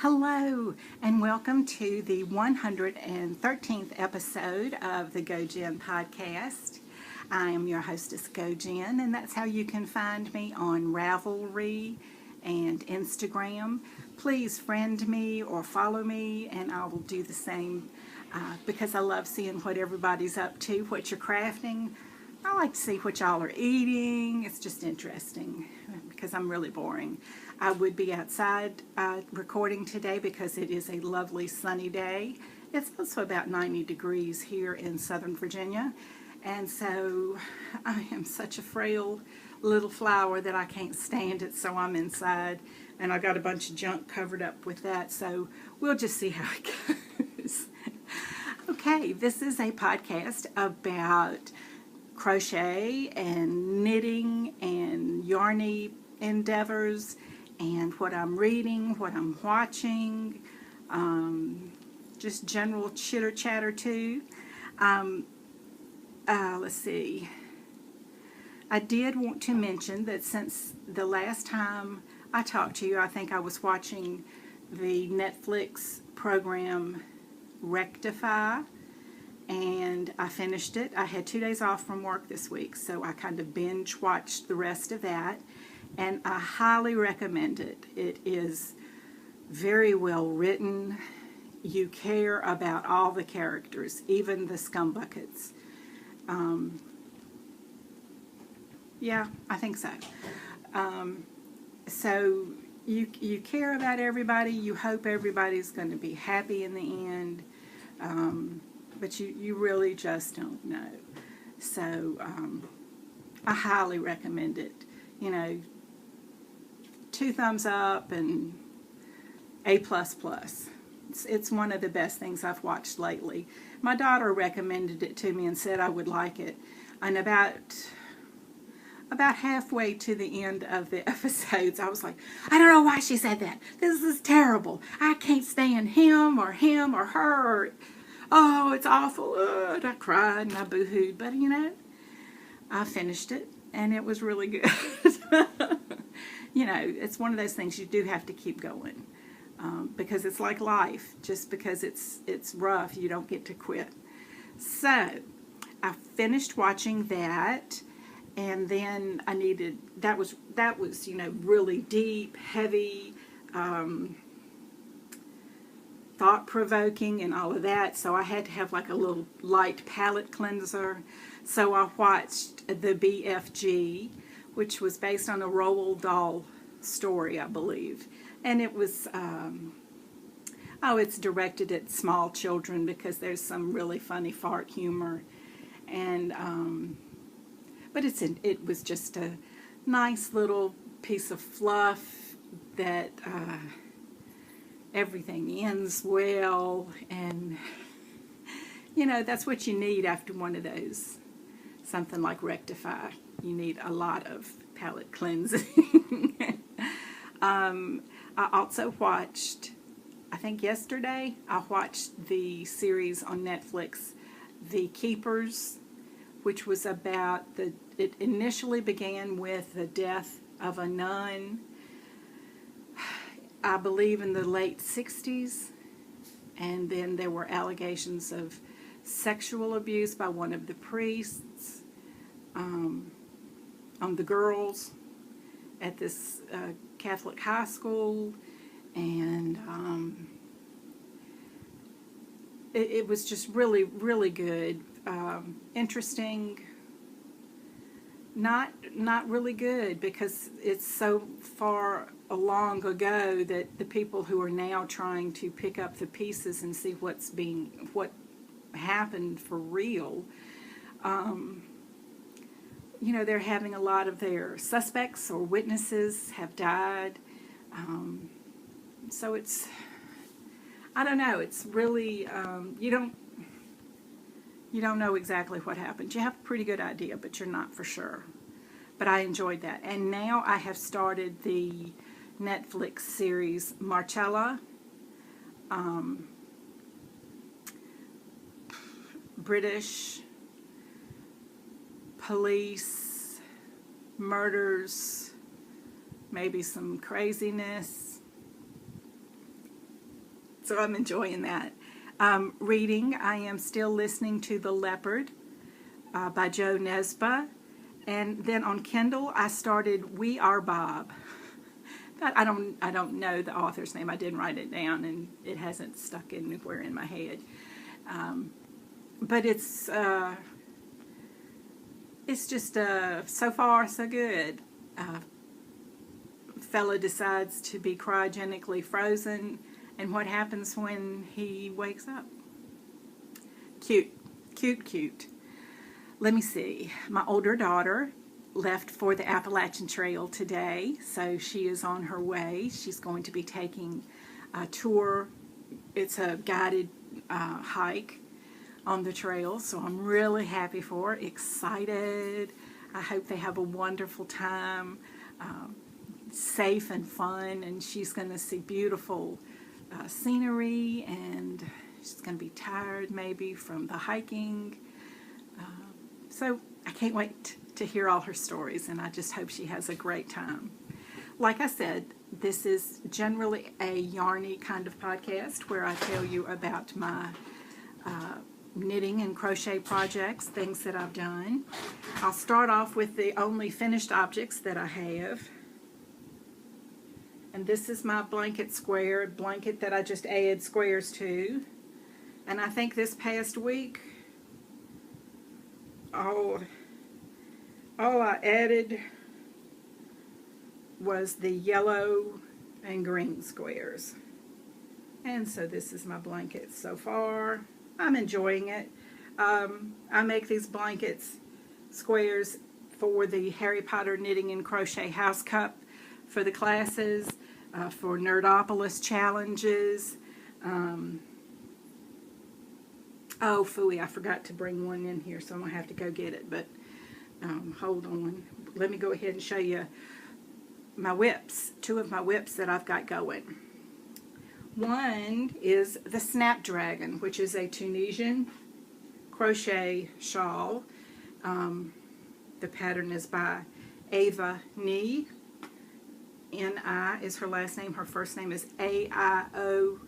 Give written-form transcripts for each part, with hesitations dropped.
Hello, and welcome to the 113th episode of the gojenn podcast. I am your hostess, gojenn, and that's how you can find me on Ravelry and Instagram. Please friend me or follow me, and I will do the same because I love seeing what everybody's up to, what you're crafting. I like to see what y'all are eating. It's just interesting because I'm really boring. I would be outside recording today because it is a lovely sunny day. It's also about 90 degrees here in Southern Virginia. And so I am such a frail little flower that I can't stand it, so I'm inside. And I got a bunch of junk covered up with that, so we'll just see how it goes. Okay, this is a podcast about crochet and knitting and yarny endeavors and what I'm reading, what I'm watching, just general chitter chatter too. Let's see. I did want to mention that since the last time I talked to you, I think I was watching the Netflix program Rectify, and I finished it. I had 2 days off from work this week, so I kind of binge watched the rest of that, and I highly recommend it. It is very well written. You care about all the characters, even the scumbuckets. Yeah, I think so. So you care about everybody. You hope everybody's going to be happy in the end. But you really just don't know. So I highly recommend it. You know, 2 thumbs up and A++. It's one of the best things I've watched lately. My daughter recommended it to me and said I would like it. And about halfway to the end of the episodes, I was like, I don't know why she said that. This is terrible. I can't stand him or her. Or, oh, it's awful. And I cried and I boo-hooed. But, you know, I finished it, and it was really good. You know, it's one of those things you do have to keep going because it's like life. Just because it's rough, you don't get to quit. So I finished watching that, and then I needed, that was you know, really deep, heavy, thought-provoking and all of that, so I had to have like a little light palette cleanser. So I watched the BFG, which was based on a Roald Dahl story, I believe. And it was, it's directed at small children because there's some really funny fart humor. And, but it was just a nice little piece of fluff that everything ends well, and you know, that's what you need after one of those, something like Rectify. You need a lot of palette cleansing. I also watched, I think yesterday, I watched the series on Netflix, The Keepers, which was about it initially began with the death of a nun, I believe in the late 60s, and then there were allegations of sexual abuse by one of the priests on the girls at this Catholic high school, and it was just really, really good, interesting. Not really good because it's so far long ago that the people who are now trying to pick up the pieces and see what happened for real, you know, they're having a lot of their suspects or witnesses have died. So it's, I don't know, it's really, you don't know exactly what happened. You have a pretty good idea, but you're not for sure. But I enjoyed that. And now I have started the Netflix series Marcella. British police, murders, maybe some craziness. So I'm enjoying that. Reading, I am still listening to The Leopard by Joe Nesbø. And then on Kindle, I started We Are Bob. I don't know the author's name. I didn't write it down, and it hasn't stuck anywhere in my head. But it's just so far so good. Fella decides to be cryogenically frozen, and what happens when he wakes up? Cute, cute, cute. Let me see. My older daughter left for the Appalachian Trail today, so she is on her way. She's going to be taking a tour. It's a guided hike on the trail, so I'm really happy for her, excited. I hope they have a wonderful time, safe and fun, and she's going to see beautiful scenery, and she's going to be tired maybe from the hiking. So I can't wait to hear all her stories, and I just hope she has a great time. Like I said, this is generally a yarny kind of podcast where I tell you about my knitting and crochet projects, things that I've done. I'll start off with the only finished objects that I have. And this is my blanket that I just added squares to. And I think this past week, all I added was the yellow and green squares. And so this is my blanket so far. I'm enjoying it. I make these blankets squares for the Harry Potter Knitting and Crochet House Cup for the classes, for Nerdopolis challenges. Oh, phooey, I forgot to bring one in here, so I'm going to have to go get it. But hold on. Let me go ahead and show you my whips, two of my whips that I've got going. One is the Snapdragon, which is a Tunisian crochet shawl. The pattern is by Ava Ni. N-I is her last name. Her first name is A-I-O-B-H-D-E,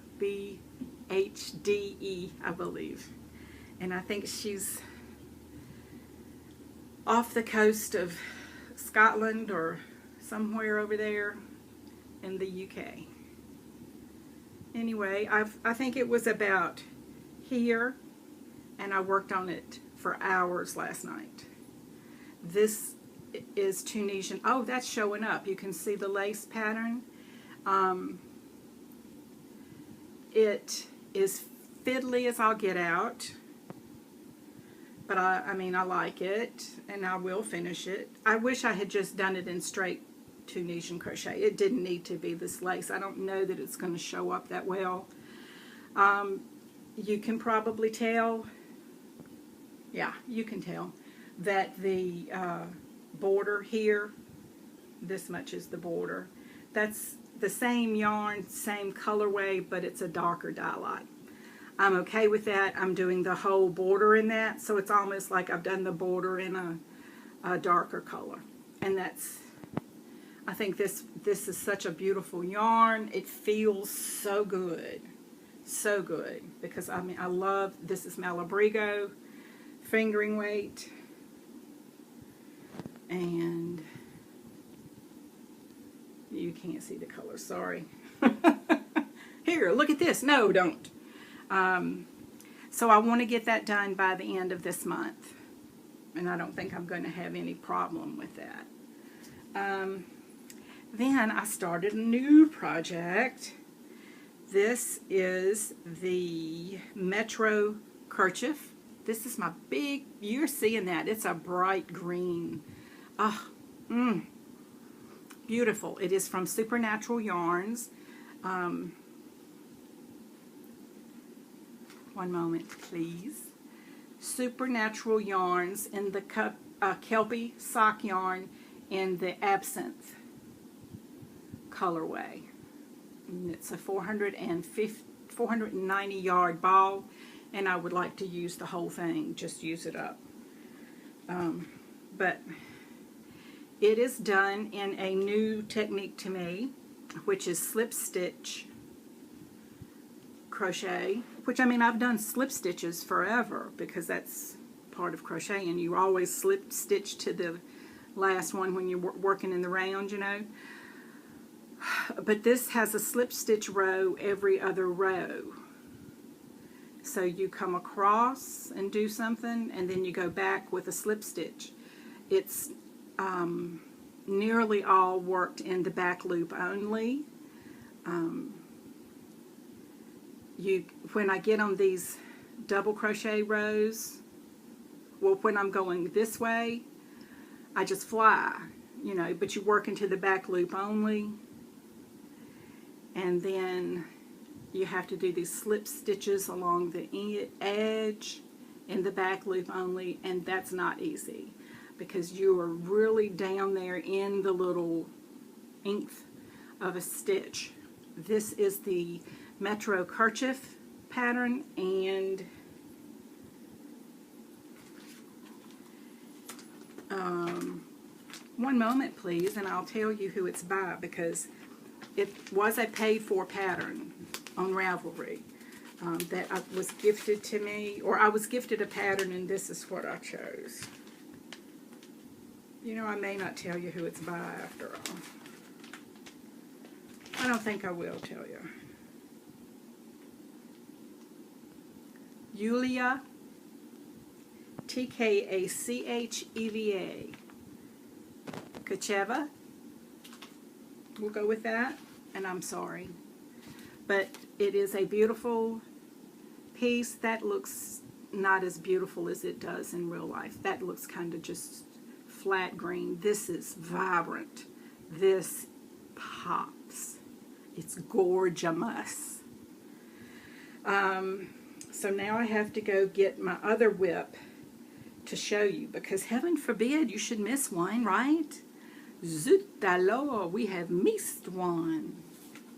I believe. And I think she's off the coast of Scotland or somewhere over there in the UK. Anyway, I think it was about here, and I worked on it for hours last night. This is Tunisian. Oh, that's showing up. You can see the lace pattern. It is fiddly as I'll get out, but I mean, I like it, and I will finish it. I wish I had just done it in straight Tunisian crochet. It didn't need to be this lace. I don't know that it's going to show up that well. You can probably tell, yeah, you can tell that the border here, this much is the border. That's the same yarn, same colorway, but it's a darker dye. I'm okay with that. I'm doing the whole border in that, so it's almost like I've done the border in a darker color. And that's, I think this is such a beautiful yarn. It feels so good. So good. Because I mean, I love, this is Malabrigo fingering weight. And you can't see the color, sorry. Here, look at this. No, don't. So I want to get that done by the end of this month. And I don't think I'm going to have any problem with that. Then I started a new project. This is the Metro kerchief. This is my big, you're seeing that. It's a bright green. Beautiful. It is from Supernatural Yarns. One moment, please. Supernatural Yarns in the Kelpie sock yarn in the Absinthe colorway. And it's a 490 yard ball, and I would like to use the whole thing, just use it up. But it is done in a new technique to me, which is slip stitch crochet, which I mean I've done slip stitches forever because that's part of crochet, and you always slip stitch to the last one when you're working in the round, you know. But this has a slip stitch row every other row. So you come across and do something, and then you go back with a slip stitch. It's nearly all worked in the back loop only. When I get on these double crochet rows, well, when I'm going this way, I just fly, you know, but you work into the back loop only, and then you have to do these slip stitches along the edge in the back loop only, and that's not easy because you are really down there in the little nth of a stitch. This is the Metro kerchief pattern, and one moment please, and I'll tell you who it's by, because it was a paid-for pattern on Ravelry that was gifted to me, or I was gifted a pattern, and this is what I chose. You know, I may not tell you who it's by after all. I don't think I will tell you. Yulia, Tkacheva, Kacheva. We'll go with that, and I'm sorry. But it is a beautiful piece. That looks not as beautiful as it does in real life. That looks kind of just flat green. This is vibrant. This pops. It's gorgeous. So now I have to go get my other whip to show you, because heaven forbid you should miss one, right? Zut alors, we have missed one.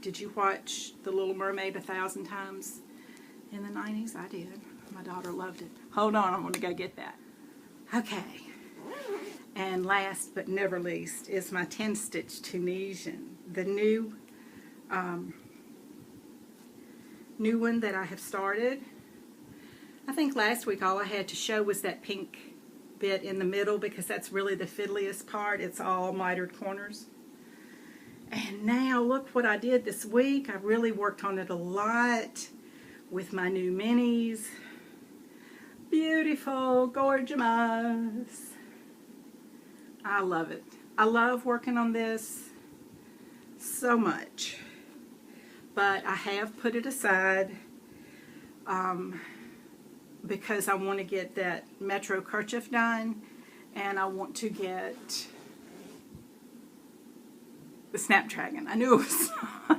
Did you watch The Little Mermaid 1,000 times in the 90s? I did. My daughter loved it. Hold on, I'm going to go get that. Okay. And last but never least is my 10-stitch Tunisian. The new one that I have started. I think last week all I had to show was that pink bit in the middle, because that's really the fiddliest part. It's all mitered corners. And now look what I did this week. I really worked on it a lot with my new minis. Beautiful, gorgeous. I love it. I love working on this so much. But I have put it aside because I want to get that Metro kerchief done, and I want to get the Snapdragon. I knew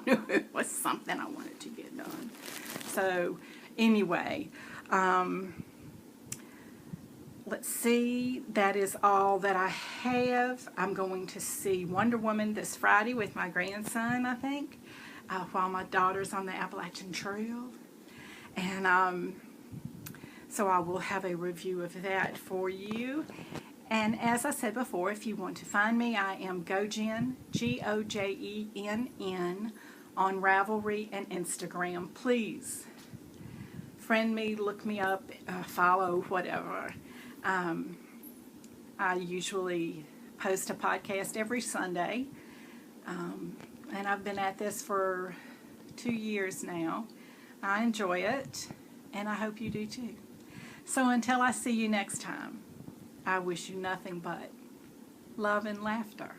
it was something I wanted to get done. So anyway, let's see, that is all that I have. I'm going to see Wonder Woman this Friday with my grandson, I think, while my daughter's on the Appalachian Trail. And so I will have a review of that for you. And as I said before, if you want to find me, I am gojenn, Gojenn, on Ravelry and Instagram. Please friend me, look me up, follow, whatever. I usually post a podcast every Sunday, and I've been at this for 2 years now. I enjoy it, and I hope you do too. So until I see you next time, I wish you nothing but love and laughter.